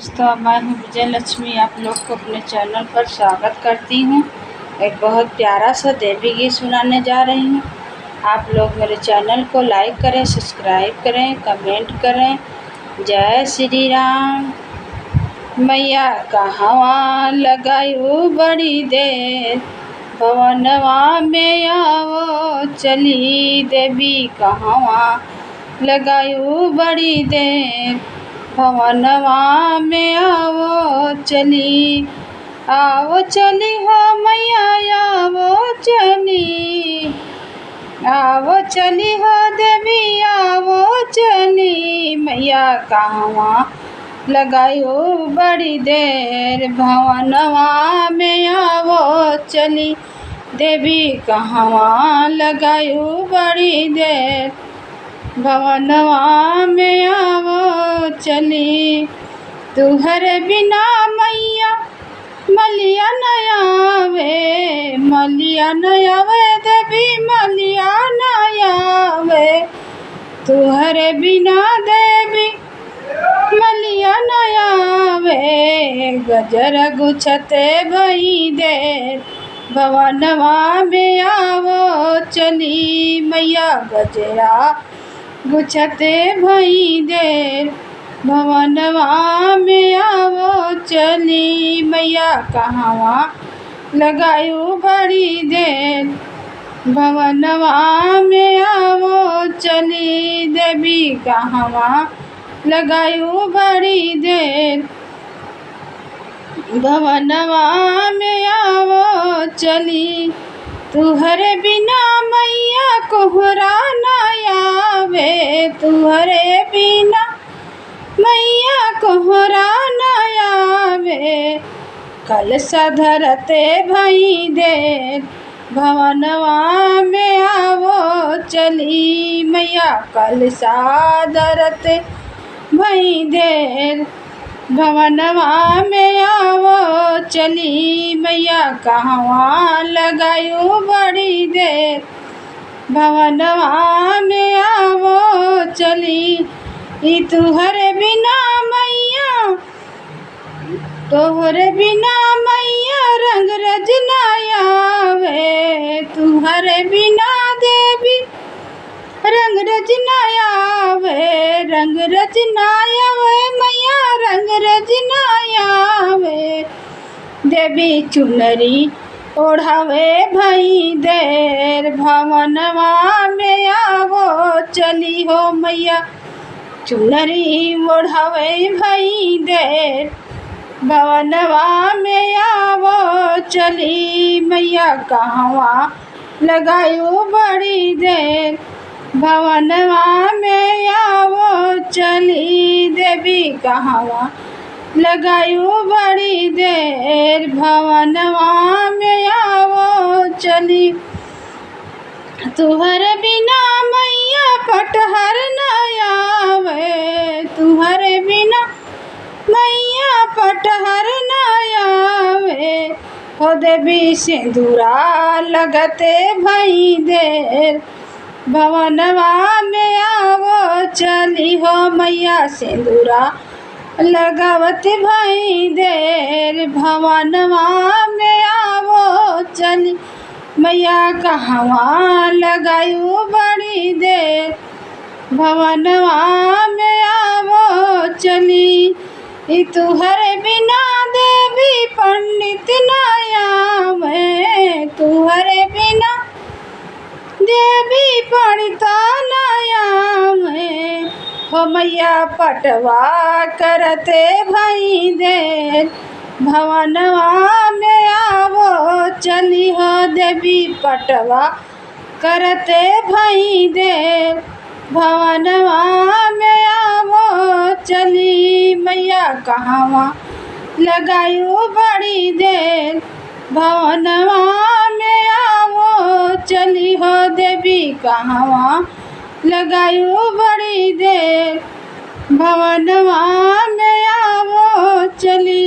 दोस्तों, मैं हूँ विजय लक्ष्मी। आप लोग को अपने चैनल पर स्वागत करती हूँ। एक बहुत प्यारा सा देवी गीत सुनाने जा रही हूँ। आप लोग मेरे चैनल को लाइक करें, सब्सक्राइब करें, कमेंट करें। जय श्री राम। मैया कहवा लगायू बड़ी देर, भवनवा में आवो चली। देवी कहवा लगायू बड़ी देर, भवनवा में आवो चली। आवो चली हो मैया आवो चली, आवो चली हो देवी आवो चली। मैया कहवा लगायो बड़ी देर, भवनवा में आवो चली। देवी कहवा लगायो बड़ी देर, भवनवा में आवो चली। तुहरे बिना मैया मलिया न आवे, मलिया न आवे देवी मलिया न आवे। तुहरे बिना देवी मलिया न आवे, गजर गुछते भई देर, भवनवा में आवो चली। मैया गजरा गुछते भई देर, भवनवा में आवो चली। मैया कहवा लगायू बड़ी देर, भवनवा में आवो चली। देवी कहवा लगायू बड़ी देर, भवनवा में आवो चली। तुहरे बिना मैया कोहरा न आवे, तुहरे बिना मैया कोहरा न आवे। कलशा धरते भई देर, भवनवा में आवो चली। मैया कलशा धरते भई देर, भवनवा में आवो चली। मैया कहवा लगायू बड़ी देर, भवनवा में आवो चली। ई तुहरे बिना मैया, तोहरे बिना मैया रंग रजना आवे। तुहरे बिना देवी रंग रजना आवे, रंग रजना आवे मैया रंग रजना आवे। देवी चुनरी ओढ़ावे भई देर, भवनवा में आवो चली हो। मैया चुनरी ओढ़ावे भई देर, भवनवा में आवो चली। मैया कहवा लगायू बड़ी देर, भवनवा में आवो चली। देवी कहवा लगायू बड़ी देर, भवनवा में आवो चली। तुहरे बिना मैया पटहर न आवे, तुहरे बिना मैया पटहर न आवे। हो देवी सिंदूरा लगते भई देर, भवनवा में आवो चली हो। मैया सिंदूरा लगावत भई देर, भवनवा में आवो चली। मैया कहवा लगायू बड़ी देर, भवनवा में आवो चली। ई तुहरे बिना देवी पंडित न आवे, तुहरे बिना देवी पंडिता न आवे। हो मैया पटवा करते भई देर, भवनवा में आवो चली हो। देवी पटवा करते भई देर, भवनवा में आवो चली। मैया कहवा लगायू बड़ी देर, भवनवा में आवो चली हो। देवी कहवा लगायू बड़ी देर, भवनवा में आवो चली।